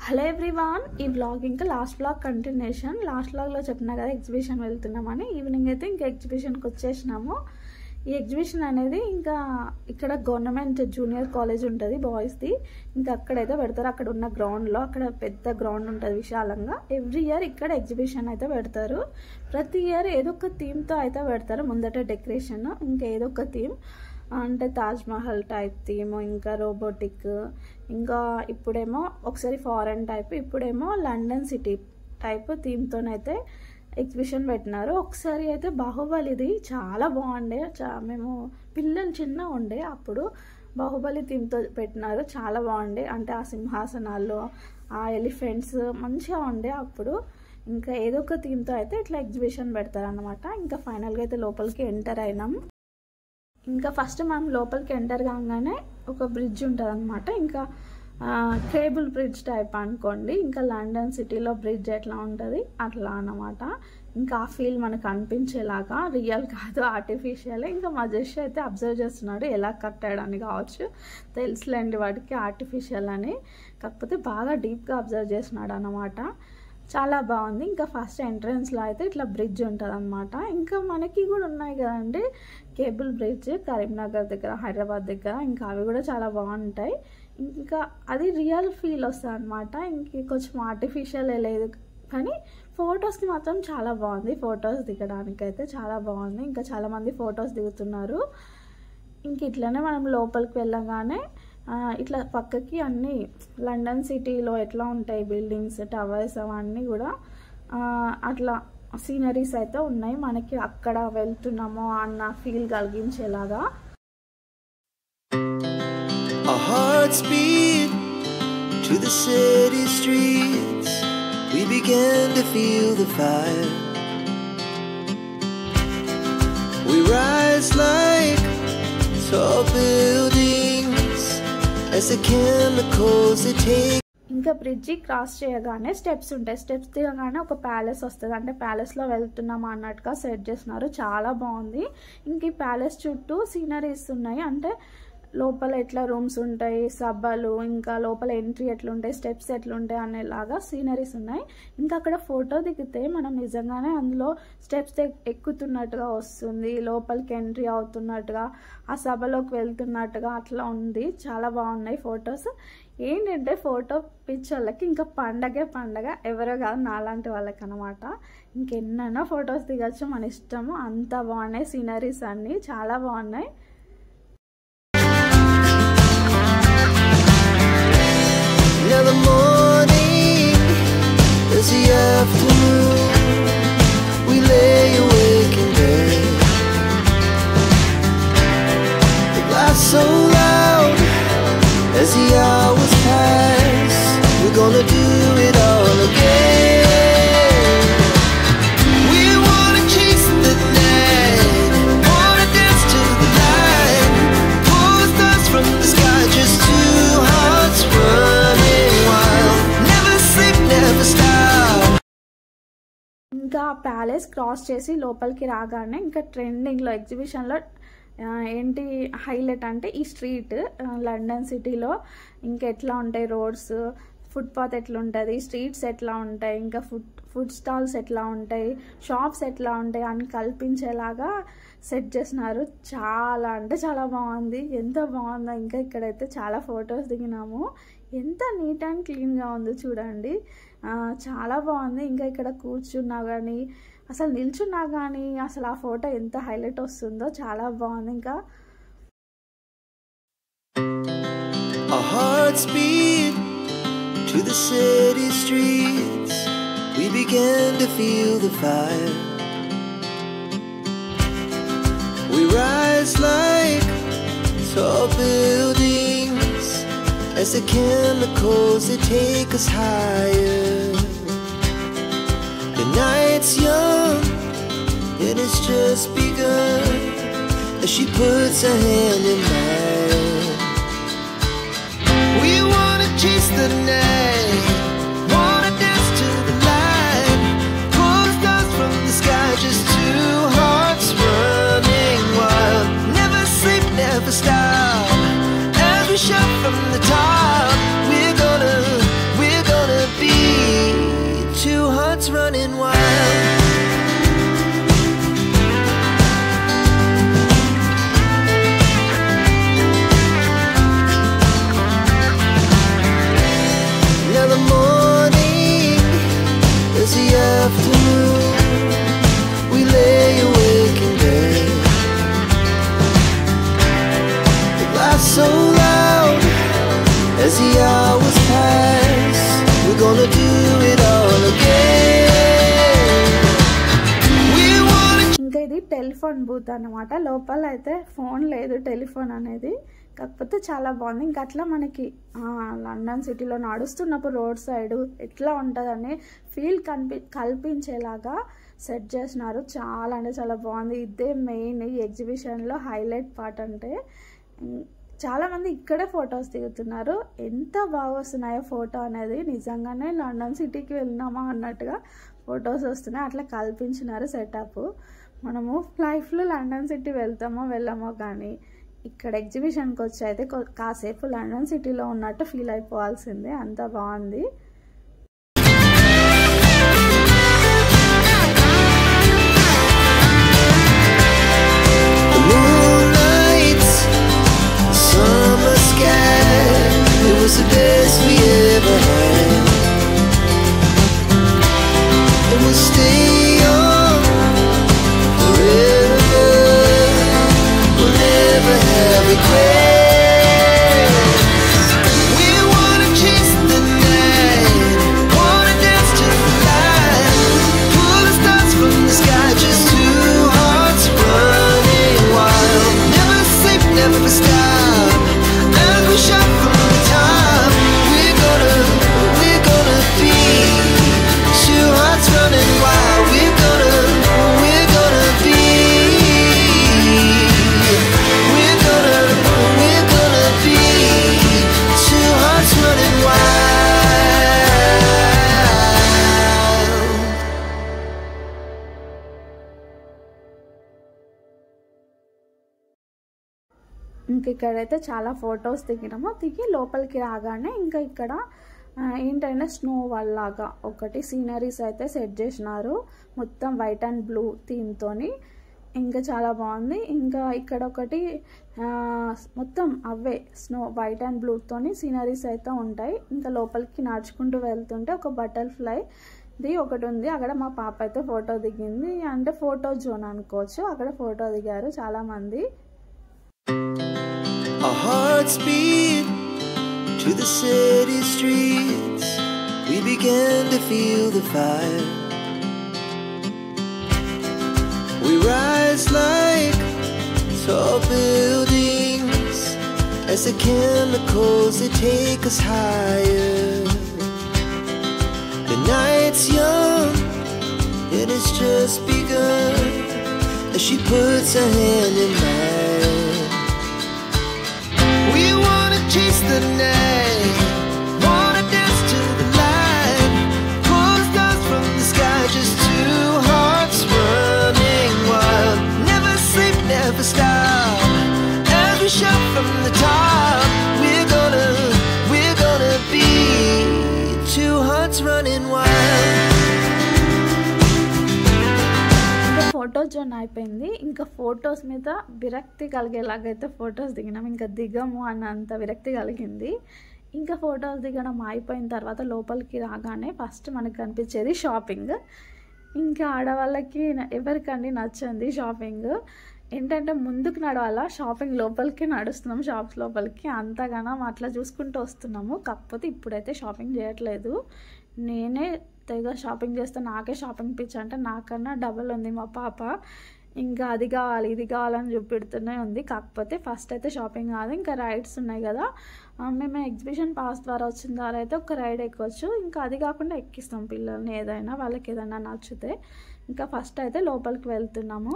Hello everyone, ఈ blog ఇంకా last blog continuation. Last బ్లాగ్లో చెప్పినా కదా ఎగ్జిబిషన్ వెళ్తున్నామని. ఈవినింగ్ అయితే ఇంకా ఎగ్జిబిషన్కి వచ్చేసినాము. ఈ ఎగ్జిబిషన్ అనేది ఇంకా ఇక్కడ గవర్నమెంట్ జూనియర్ కాలేజ్ ఉంటుంది బాయ్స్ది. ఇంకా అక్కడైతే పెడతారు. అక్కడ ఉన్న గ్రౌండ్లో, అక్కడ పెద్ద గ్రౌండ్ ఉంటుంది విశాలంగా. ఎవ్రీ ఇయర్ ఇక్కడ ఎగ్జిబిషన్ అయితే పెడతారు. ప్రతి ఇయర్ ఏదో ఒక థీమ్తో అయితే పెడతారు. ముందట డెకరేషన్, ఇంకా ఏదో ఒక థీమ్ అంటే తాజ్మహల్ టైప్ థీమ్, ఇంకా రోబోటిక్, ఇంకా ఇప్పుడేమో ఒకసారి ఫారెన్ టైప్, ఇప్పుడేమో లండన్ సిటీ టైప్ థీమ్తోనైతే ఎగ్జిబిషన్ పెట్టినారు. ఒకసారి అయితే బాహుబలిది చాలా బాగుండే. మేము పిల్లలు చిన్న ఉండే అప్పుడు బాహుబలి థీమ్తో పెట్టినారు. చాలా బాగుండే. అంటే ఆ సింహాసనాల్లో ఆ ఎలిఫెంట్స్ మంచిగా ఉండే అప్పుడు. ఇంకా ఏదో ఒక థీమ్తో అయితే ఇట్లా ఎగ్జిబిషన్ పెడతారు అన్నమాట. ఇంకా ఫైనల్గా అయితే లోపలికి ఎంటర్ అయినాం. ఇంకా ఫస్ట్ మనం లోపలికి ఎంటర్ కాగానే ఒక బ్రిడ్జ్ ఉంటుంది అనమాట. ఇంకా కేబుల్ బ్రిడ్జ్ టైప్ అనుకోండి. ఇంకా లండన్ సిటీలో బ్రిడ్జ్ ఎట్లా ఉంటుంది అట్లా అన్నమాట. ఇంకా ఆ ఫీల్ మనకు అనిపించేలాగా, రియల్ కాదు ఆర్టిఫిషియల్. ఇంకా మా జస్ట్ అయితే అబ్జర్వ్ చేస్తున్నాడు ఎలా కట్టాడని. కావచ్చు తెలుసులేండి వాటికి ఆర్టిఫిషియల్ అని, కాకపోతే బాగా డీప్గా అబ్జర్వ్ చేస్తున్నాడు అన్నమాట. చాలా బాగుంది. ఇంకా ఫస్ట్ ఎంట్రన్స్లో అయితే ఇట్లా బ్రిడ్జ్ ఉంటుంది అనమాట. ఇంకా మనకి కూడా ఉన్నాయి కదండి కేబుల్ బ్రిడ్జ్ కరీంనగర్ దగ్గర, హైదరాబాద్ దగ్గర. ఇంకా అవి కూడా చాలా బాగుంటాయి. ఇంకా అది రియల్ ఫీల్ వస్తుంది అనమాట. ఇంక కొంచెం ఆర్టిఫిషియల్ లేదు కానీ ఫొటోస్కి మాత్రం చాలా బాగుంది. ఫొటోస్ దిగడానికి అయితే చాలా బాగుంది. ఇంకా చాలామంది ఫొటోస్ దిగుతున్నారు. ఇంక ఇట్లనే మనం లోపలికి వెళ్ళగానే ఇట్లా పక్కకి అన్నీ లండన్ సిటీలో ఎట్లా ఉంటాయి బిల్డింగ్స్, టవర్స్, అవన్నీ కూడా అట్లా సీనరీస్ అయితే ఉన్నాయి. మనకి అక్కడ వెళ్తున్నామో అన్న feel కలిగించేలాగా. Our hearts beat to the city streets. We began to feel the fire. We rise like tall buildings as the chemicals they take. ఇంకా బ్రిడ్జి క్రాస్ చేయగానే స్టెప్స్ ఉంటాయి. స్టెప్స్ దిగగానే ఒక ప్యాలెస్ వస్తుంది. అంటే ప్యాలెస్లో వెళ్తున్నామా అన్నట్టుగా సెట్ చేస్తున్నారు. చాలా బాగుంది. ఇంక ఈ ప్యాలెస్ చుట్టూ సీనరీస్ ఉన్నాయి. అంటే లోపల ఎట్లా రూమ్స్ ఉంటాయి, సభలు, ఇంకా లోపల ఎంట్రీ ఎట్లుంటాయి, స్టెప్స్ ఎట్లుంటాయి అనేలాగా సీనరీస్ ఉన్నాయి. ఇంకా అక్కడ ఫోటో దిగితే మనం నిజంగానే అందులో స్టెప్స్ ఎక్కుతున్నట్టుగా వస్తుంది, లోపలికి ఎంట్రీ అవుతున్నట్టుగా, ఆ సభలోకి వెళ్తున్నట్టుగా అట్లా ఉంది. చాలా బాగున్నాయి ఫొటోస్. ఏంటంటే ఫోటో పిచ్చోళ్ళకి ఇంకా పండగే పండగ, ఎవరో కాదు నాలాంటి వాళ్ళకి అనమాట. ఇంకెన్నైనా ఫొటోస్ దిగచ్చు, మన ఇష్టము. అంత బాగున్నాయి సీనరీస్ అన్నీ, చాలా బాగున్నాయి. Now the morning is the afternoon. We lay awake in bed. The laugh so loud as the hours pass. We're gonna do it all again. We wanna chase the night, wanna dance to the light, pull the stars from the sky, just two hearts running wild, never sleep, never stop. ఇంకా palace cross చేసి లోపలికి రాగానే ఇంకా ట్రెండింగ్లో ఎగ్జిబిషన్లో ఏంటి highlight అంటే ఈ స్ట్రీట్ లండన్ సిటీలో ఇంకా ఎట్లా ఉంటాయి రోడ్స్, ఫుట్పాత్ ఎట్లా ఉంటుంది, స్ట్రీట్స్ ఎట్లా ఉంటాయి, ఇంకా ఫుడ్ స్టాల్స్ ఎట్లా ఉంటాయి, షాప్స్ ఎట్లా ఉంటాయి అని కల్పించేలాగా సెట్ చేసినారు. చాలా అంటే చాలా బాగుంది. ఎంత బాగుందో. ఇంకా ఇక్కడైతే చాలా ఫొటోస్ దిగినాము. ఎంత నీట్ అండ్ క్లీన్గా ఉందో చూడండి. చాలా బాగుంది. ఇంకా ఇక్కడ కూర్చున్నా కానీ, అసలు నిల్చున్నా కానీ అసలు ఆ ఫోటో ఎంత హైలైట్ వస్తుందో. చాలా బాగుంది. ఇంకా Our hearts beat to the city streets. We began to feel the fire. We rise like tall buildings as the chemicals they take us higher. The night's young and it's just begun as she puts her hand in mine. We wanna chase the night, wanna dance to the light, pull the stars from the sky, just two hearts running wild, never sleep, never stop. As we shout from the top, we're gonna running wild. Now the morning is the afternoon. We lay awake in bed. The glass so loud as the hours pass. We're gonna do it all again. We wanna. ఇంకా ఇది telephone booth అన్నమాట. లోపల అయితే phone లేదు, telephone అనేది. కాకపోతే చాలా బాగుంది. ఇంకా అట్లా మనకి లండన్ సిటీలో నడుస్తున్నప్పుడు రోడ్ సైడ్ ఎట్లా ఉంటుందని ఫీల్ కల్పించేలాగా సెట్ చేసినారు. చాలా అంటే చాలా బాగుంది. ఇదే మెయిన్ ఈ ఎగ్జిబిషన్లో హైలైట్ పార్ట్. అంటే చాలామంది ఇక్కడే ఫొటోస్ దిగుతున్నారు. ఎంత బాగా వస్తున్నాయో ఫోటో అనేది, నిజంగానే లండన్ సిటీకి వెళ్ళినామా అన్నట్టుగా ఫొటోస్ వస్తున్నాయి. అట్లా కల్పించినారు సెటప్. మనము లైఫ్లో లండన్ సిటీ వెళ్తామో వెళ్ళామో కానీ ఇక్కడ ఎగ్జిబిషన్కి వచ్చి అయితే కాసేపు లండన్ సిటీలో ఉన్నట్టు ఫీల్ అయిపోవాల్సిందే. అంత బాగుంది. ఇంక ఇక్కడైతే చాలా ఫొటోస్ దిగినాము. దిగి లోపలికి రాగానే ఇంకా ఇక్కడ ఏంటంటే స్నో వల్లాగా ఒకటి సీనరీస్ అయితే సెట్ చేసినారు. మొత్తం వైట్ అండ్ బ్లూ థీమ్తోని. ఇంకా చాలా బాగుంది. ఇంకా ఇక్కడ ఒకటి మొత్తం అవే స్నో వైట్ అండ్ బ్లూతోని సీనరీస్ అయితే ఉంటాయి. ఇంకా లోపలికి నడుచుకుంటూ వెళ్తుంటే ఒక బటర్ఫ్లై ది ఒకటి ఉంది. అక్కడ మా పాప అయితే ఫోటో దిగింది. అంటే ఫోటో జోన్ అనుకోవచ్చు. అక్కడ ఫోటో దిగారు చాలా మంది. Our hearts beat to the city streets. We began to feel the fire. We rise like tall buildings as the chemicals they take us higher. The night's young and it's just begun as she puts her hand in mine. We wanna chase the night, wanna dance to the light, pull the stars from the sky, just two hearts running wild. Never sleep, never stop, as we shout from the top. We're gonna be two hearts running wild. Photo zone అయిపోయింది. ఇంకా photos మీద విరక్తి కలిగేలాగైతే photos దిగినాం. ఇంకా దిగము అన్నంత విరక్తి కలిగింది. ఇంకా photos దిగడం అయిపోయిన తర్వాత లోపలికి రాగానే ఫస్ట్ మనకు కనిపించేది షాపింగ్. ఇంకా ఆడవాళ్ళకి ఎవరికండి నచ్చింది షాపింగ్. ఏంటంటే ముందుకు నడవాలా, షాపింగ్ లోపలికి నడుస్తున్నాం. షాప్స్ లోపలికి అంతగానం అట్లా చూసుకుంటూ వస్తున్నాము. కాకపోతే ఇప్పుడైతే షాపింగ్ చేయట్లేదు. నేనే తెగ షాపింగ్ చేస్తే నాకే షాపింగ్ పిచ్చి. అంటే నాకన్నా డబల్ ఉంది మా పాప. ఇంకా అది కావాలి ఇది కావాలని చూపెడుతూనే ఉంది. కాకపోతే ఫస్ట్ అయితే షాపింగ్ కాదు, ఇంకా రైడ్స్ ఉన్నాయి కదా. మేము ఎగ్జిబిషన్ పాస్ ద్వారా వచ్చిన ద్వారా అయితే ఒక రైడ్ ఎక్కొచ్చు. ఇంకా అది కాకుండా ఎక్కిస్తాం పిల్లల్ని ఏదైనా, వాళ్ళకి ఏదైనా నచ్చితే. ఇంకా ఫస్ట్ అయితే లోపలికి వెళ్తున్నాము.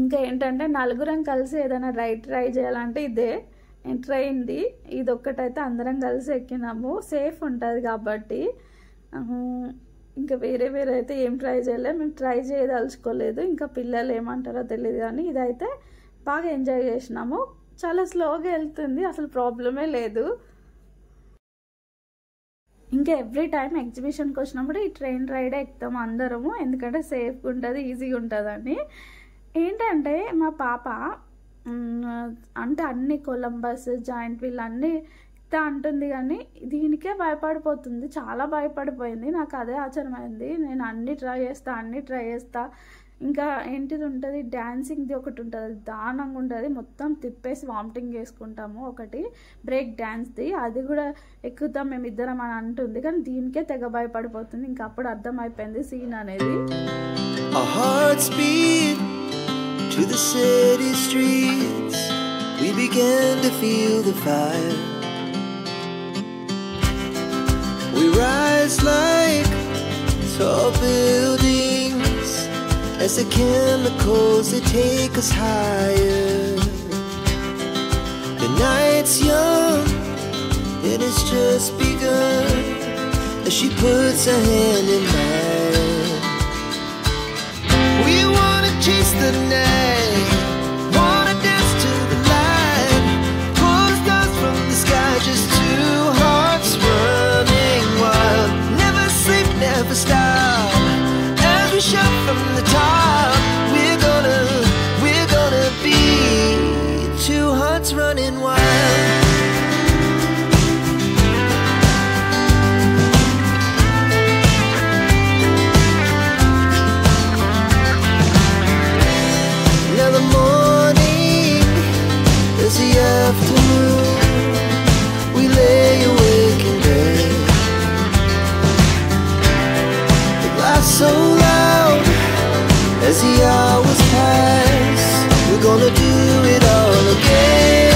ఇంకా ఏంటంటే నలుగురం కలిసి ఏదైనా రైడ్ ట్రై చేయాలంటే ఇదే ట్రైన్ది. ఇది ఒక్కటైతే అందరం కలిసి ఎక్కినాము. సేఫ్ ఉంటుంది కాబట్టి. ఇంకా వేరే అయితే ఏం ట్రై చేయలేదు, మేము ట్రై చేయదలుచుకోలేదు, ఇంకా పిల్లలు ఏమంటారో తెలియదు. కానీ ఇదైతే బాగా ఎంజాయ్ చేసినాము. చాలా స్లోగా వెళ్తుంది, అసలు ప్రాబ్లమే లేదు. ఇంకా ఎవ్రీ టైం ఎగ్జిబిషన్కి వచ్చినప్పుడు ఈ ట్రైన్ రైడే ఎక్కుతాము అందరము, ఎందుకంటే సేఫ్గా ఉంటుంది, ఈజీగా ఉంటుందని. ఏంటంటే మా పాప అంటే అన్ని కొలంబస్, జాయింట్ వీల్ అన్నీ అంటుంది, కానీ దీనికే భయపడిపోతుంది, చాలా భయపడిపోయింది. నాకు అదే ఆశ్చర్యమైంది. నేను అన్నీ ట్రై చేస్తా. ఇంకా ఏంటిది ఉంటుంది, డ్యాన్సింగ్ది ఒకటి ఉంటుంది, దారుణంగా ఉంటుంది, మొత్తం తిప్పేసి వామిటింగ్ చేసుకుంటాము. ఒకటి బ్రేక్ డ్యాన్స్ది, అది కూడా ఎక్కుతాం మేమిద్దరం అని అంటుంది, కానీ దీనికే తెగ భయపడిపోతుంది. ఇంకా అప్పుడు అర్థమైపోయింది సీన్ అనేది. Our hearts beat to the city streets. We began to feel the fire. We rise like tall buildings as the chemicals they take us higher. The night's young and it's just begun as she puts her hand in mine. We wanna chase the night, wanna dance to the light, pull the stars from the sky, just two hearts running wild. Never sleep, never stop, as we shout from the top. We're gonna be two hearts running wild. Now the morning is the afternoon. We lay awake in bed. The glass so loud as the hours pass. We're gonna do it all again.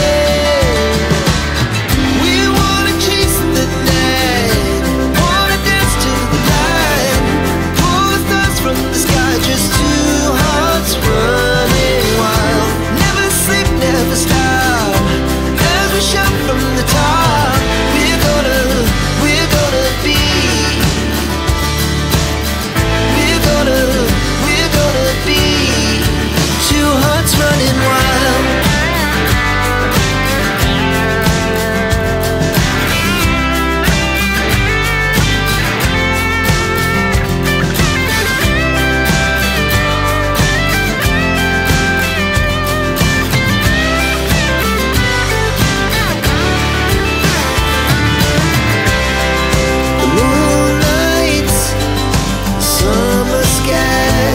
We wanna chase the night, wanna dance to the light, pull the stars from the sky, just two hearts running wild. Never sleep, never stop, as we shout from the top. We're gonna be, we're gonna be two hearts running wild. The moonlight, summer sky,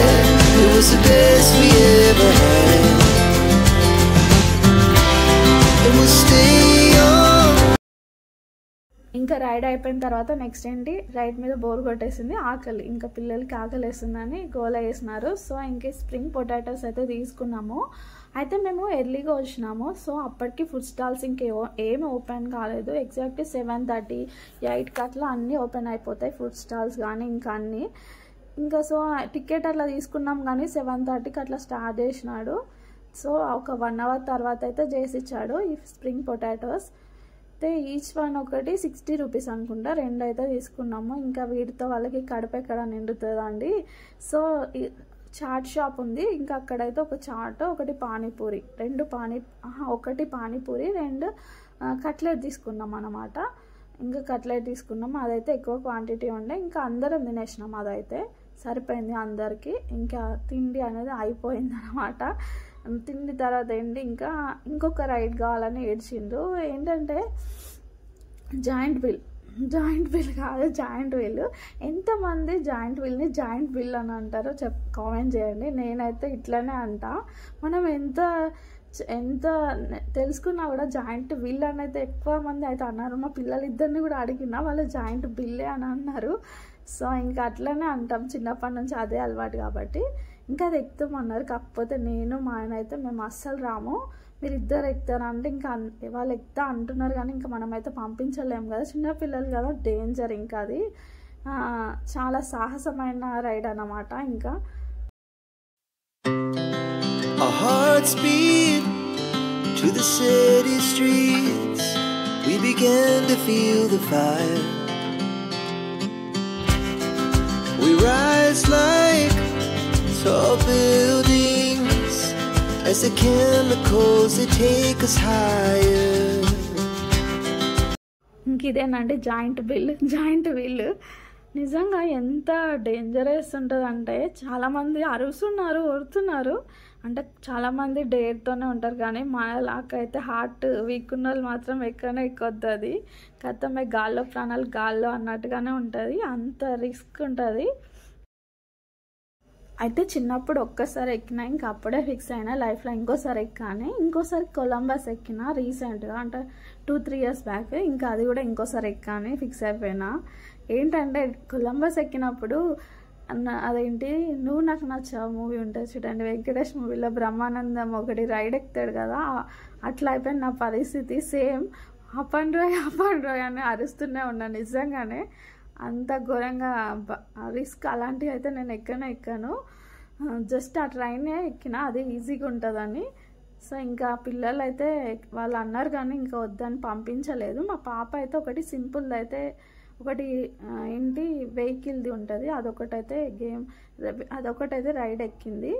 it was the best we ever had. And we'll stay on. ఇంకా ride అయిపోయిన తర్వాత next ఏంటి, ride మీద bore కొట్టేసింది, ఆకలి, ఇంకా పిల్లలకి ఆకలి వేస్తుందని గోల వేసినారు. సో ఇంకే స్ప్రింగ్ పొటాటోస్ అయితే తీసుకున్నాము. అయితే మేము ఎర్లీగా వచ్చినాము, సో అప్పటికి ఫుడ్ స్టాల్స్ ఏమి ఓపెన్ కాలేదు. ఎగ్జాక్ట్లీ 7:30, 8కి అట్లా అన్నీ ఓపెన్ అయిపోతాయి ఫుడ్ స్టాల్స్ కానీ ఇంకా అన్నీ. ఇంకా సో టికెట్ అట్లా తీసుకున్నాం, కానీ 7:30కి అట్లా స్టార్ట్ చేసినాడు. సో ఒక 1 అవర్ తర్వాత అయితే చేసి ఇచ్చాడు ఈ స్ప్రింగ్ పొటాటోస్. అయితే ఈచ్ వన్ ఒకటి 60 రూపీస్ అనుకుంటా, 2 అయితే తీసుకున్నాము. ఇంకా వీటితో వాళ్ళకి కడుపు ఎక్కడ నిండుతుందండి. సో చాట్ షాప్ ఉంది, ఇంకా అక్కడైతే ఒక చాట్, ఒకటి పానీపూరి, ఒకటి పానీపూరి, 2 కట్లెట్ తీసుకున్నాం అన్నమాట. ఇంకా కట్లెట్ తీసుకున్నాం, అదైతే ఎక్కువ క్వాంటిటీ ఉండే, ఇంకా అందరం తినేసినాం, అదైతే సరిపోయింది అందరికీ. ఇంకా తిండి అనేది అయిపోయింది అన్నమాట. తిండి తర్వాత ఏంటి, ఇంకొక రైడ్ కావాలని ఏడ్చిండు. ఏంటంటే జాయింట్ వీల్ కాదు, జాయింట్ వీల్. ఎంతమంది జాయింట్ వీల్ని జాయింట్ వీల్ అని అంటారో కామెంట్ చేయండి. నేనైతే ఇట్లనే అంటా. మనం ఎంత తెలుసుకున్నా కూడా జాయింట్ వీల్ అని అయితే ఎక్కువ మంది అయితే అన్నారు. మా పిల్లలిద్దరిని కూడా అడిగినా వాళ్ళు జాయింట్ బిల్లే అని అన్నారు. సో ఇంకా అట్లనే అంటాం, చిన్నప్పటి నుంచి అదే అలవాటు కాబట్టి. ఇంకా అది ఎక్కుతామన్నారు, కాకపోతే నేను మా ఆయన అయితే మేము అస్సలు రాము, మీరు ఇద్దరు ఎక్కుతారా అంటే ఇంకా వాళ్ళు ఎక్కుతా అంటున్నారు, కానీ ఇంకా మనమైతే పంపించలేము కదా, చిన్నపిల్లలు కదా, డేంజర్. ఇంకా అది చాలా సాహసమైన రైడ్ అన్నమాట. ఇంకా Our hearts beat to the city streets. We began to feel the fire. as the chemicals that take us higher. ఇంకేదేనండి జాయింట్ వీల్ నిజంగా ఎంత డేంజరస్ ఉంటుందంటే చాలామంది అరుస్తున్నారు ఓడుతున్నారు అంటే చాలామంది డేర్తోనే ఉంటారు కానీ మనలాకైతే హార్ట్ వీక్ ఉన్న వాళ్ళు మాత్రం ఎక్కడనే ఎక్కొద్దు అది కథమే గాల్లో ప్రాణాలు గాల్లో అన్నట్టుగానే ఉంటుంది అంత రిస్క్ ఉంటుంది అయితే చిన్నప్పుడు ఒక్కసారి ఎక్కినా ఇంకా అప్పుడే ఫిక్స్ అయినా లైఫ్లో ఇంకోసారి కొలంబస్ ఎక్కిన రీసెంట్గా అంటే 2-3 years బ్యాక్ ఇంకా అది కూడా ఇంకోసారి ఎక్కాని ఫిక్స్ అయిపోయినా ఏంటంటే కొలంబస్ ఎక్కినప్పుడు అదేంటి నువ్వు నాకు నచ్చావు మూవీ ఉంటుంది చూడండి వెంకటేష్ మూవీలో బ్రహ్మానందం ఒకటి రైడ్ ఎక్కుతాడు కదా అట్లా అయిపోయింది నా పరిస్థితి సేమ్ అప్ అండ్ రోయ్ అని అరుస్తూనే ఉన్నాను నిజంగానే అంత ఘోరంగా రిస్క్ అలాంటివి అయితే నేను ఎక్కాను జస్ట్ ఆ ట్రైనే ఎక్కిన అది ఈజీగా ఉంటుందని సో ఇంకా పిల్లలు అయితే వాళ్ళు అన్నారు కానీ ఇంకా వద్దని పంపించలేదు మా పాప అయితే ఒకటి సింపుల్ది అయితే ఒకటి ఏంటి వెహికల్ది ఉంటుంది అదొకటైతే రైడ్ ఎక్కింది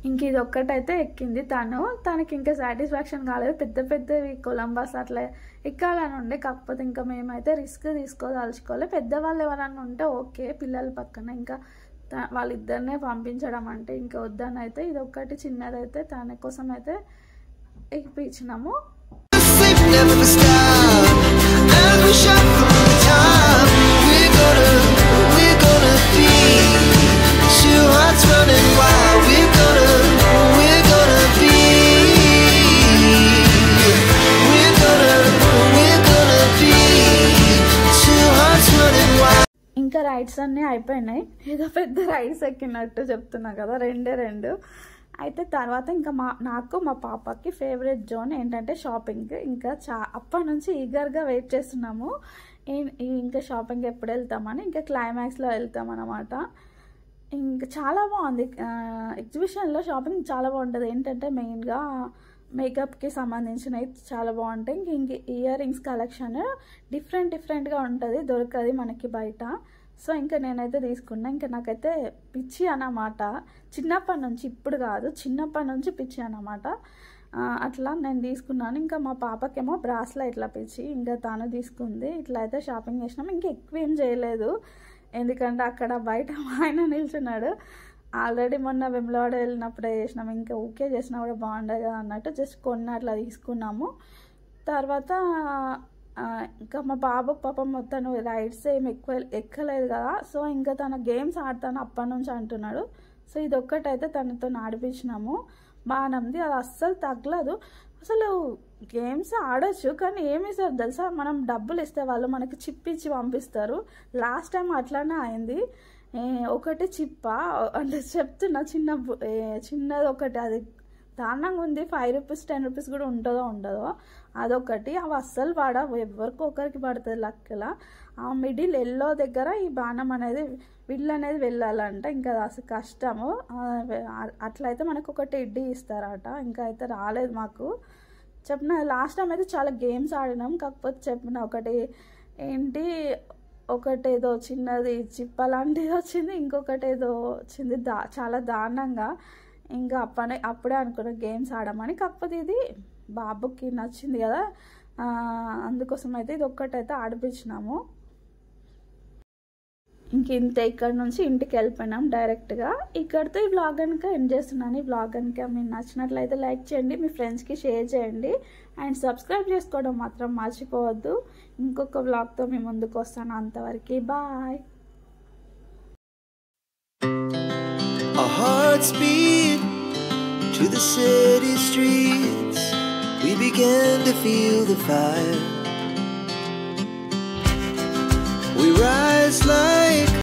ఇంక ఇది ఒక్కటైతే ఎక్కింది తనకి ఇంకా సాటిస్ఫాక్షన్ కాలేదు పెద్దవి కొలంబస్ అట్లా ఎక్కాలని ఉండే కాకపోతే ఇంకా మేమైతే రిస్క్ తీసుకోదలుచుకోవాలి పెద్దవాళ్ళు ఎవరన్నా ఉంటే ఓకే పిల్లల పక్కన ఇంకా వాళ్ళిద్దరినే పంపించడం అంటే ఇంకా వద్దని అయితే ఇది ఒక్కటి చిన్నదైతే తన కోసం అయితే ఎక్కిపించినాము ఇంకా రైడ్స్ అన్నీ అయిపోయినాయి ఏదో పెద్ద రైడ్స్ ఎక్కినట్టు చెప్తున్నా కదా రెండు అయితే తర్వాత ఇంకా నాకు మా పాపకి ఫేవరెట్ జోన్ ఏంటంటే షాపింగ్ ఇంకా అప్పటి నుంచి ఈగర్గా వెయిట్ చేస్తున్నాము ఇంకా షాపింగ్ ఎప్పుడు వెళ్తామని ఇంకా క్లైమాక్స్లో వెళ్తాం అన్నమాట ఇంకా చాలా బాగుంది ఎగ్జిబిషన్లో షాపింగ్ చాలా బాగుంటుంది ఏంటంటే మెయిన్గా మేకప్కి సంబంధించినవి చాలా బాగుంటాయి ఇంక ఇయర్ రింగ్స్ కలెక్షన్ డిఫరెంట్గా ఉంటుంది దొరకది మనకి బయట సో ఇంకా నేనైతే తీసుకున్నా ఇంకా నాకైతే పిచ్చి అన్నమాట చిన్నప్పటి నుంచి ఇప్పుడు కాదు చిన్నప్పటి నుంచి పిచ్చి అన్నమాట అట్లా నేను తీసుకున్నాను ఇంకా మా పాపకేమో బ్రాస్లైట్ల పిచ్చి ఇంకా తాను తీసుకుంది ఇట్లా అయితే షాపింగ్ చేసినాం ఇంకా ఎక్కువ ఏం చేయలేదు ఎందుకంటే అక్కడ బయట మా ఆయన నిల్చున్నాడు ఆల్రెడీ మొన్న వెమ్లవాడ వెళ్ళినప్పుడే చేసినాం ఇంకా ఓకే చేసినా కూడా బాగుండదు కదా అన్నట్టు జస్ట్ కొన్ని అట్లా తీసుకున్నాము తర్వాత ఇంకా మా బాబుకి పాపం మొత్తం రైడ్స్ ఏమి ఎక్కలేదు కదా సో ఇంకా తన గేమ్స్ ఆడతాను అప్పటి నుంచి అంటున్నాడు సో ఇది ఒక్కటైతే తనతో ఆడిపించినాము బాగానే అది అస్సలు తగ్గలేదు అసలు గేమ్స్ ఆడొచ్చు కానీ ఏమి సార్ తెలుసా మనం డబ్బులు ఇస్తే వాళ్ళు మనకి చిప్ ఇచ్చి పంపిస్తారు లాస్ట్ టైం అట్లానే అయింది ఒకటి చిప్ప అంటే చెప్తున్నా చిన్నది ఒకటి అది దారుణంగా ఉంది 5 రూపీస్ 10 రూపీస్ కూడా ఉండదో అదొకటి అవి అస్సలు ఎవరికి ఒకరికి పడుతుంది లక్కలా ఆ మిడిల్ ఎల్లో దగ్గర ఈ బాణం అనేది విల్ అనేది వెళ్ళాలంట ఇంకా అసలు కష్టము అట్లయితే మనకు ఒకటి ఇడ్డీ ఇస్తారట ఇంకా అయితే రాలేదు మాకు చెప్పిన లాస్ట్ టైం అయితే చాలా గేమ్స్ ఆడినాం కాకపోతే చెప్పిన ఒకటి ఏంటి ఒకటేదో చిన్నది చిప్ప లాంటిది వచ్చింది ఇంకొకటి ఏదో వచ్చింది చాలా దారుణంగా ఇంకా అప్పుడే అనుకున్న గేమ్స్ ఆడమని కాకపోతే ఇది బాబుకి నచ్చింది కదా అందుకోసం అయితే ఇది ఒక్కటైతే ఆడిపించినాము ఇంతే, ఇక్కడ నుంచి ఇంటికి వెళ్ళిపోయినాం డైరెక్ట్గా. ఇక్కడితో ఈ వ్లాగ్ కనుక ఎండ్ చేస్తున్నాను. ఈ వ్లాగ్ కనుక మీకు నచ్చినట్లయితే లైక్ చేయండి, మీ ఫ్రెండ్స్కి షేర్ చేయండి, అండ్ సబ్స్క్రైబ్ చేసుకోవడం మాత్రం మర్చిపోవద్దు. ఇంకొక వ్లాగ్తో మీ ముందుకు వస్తాను. అంతవరకు bye. Our hearts beat to the city streets. We began to feel the fire. We rise like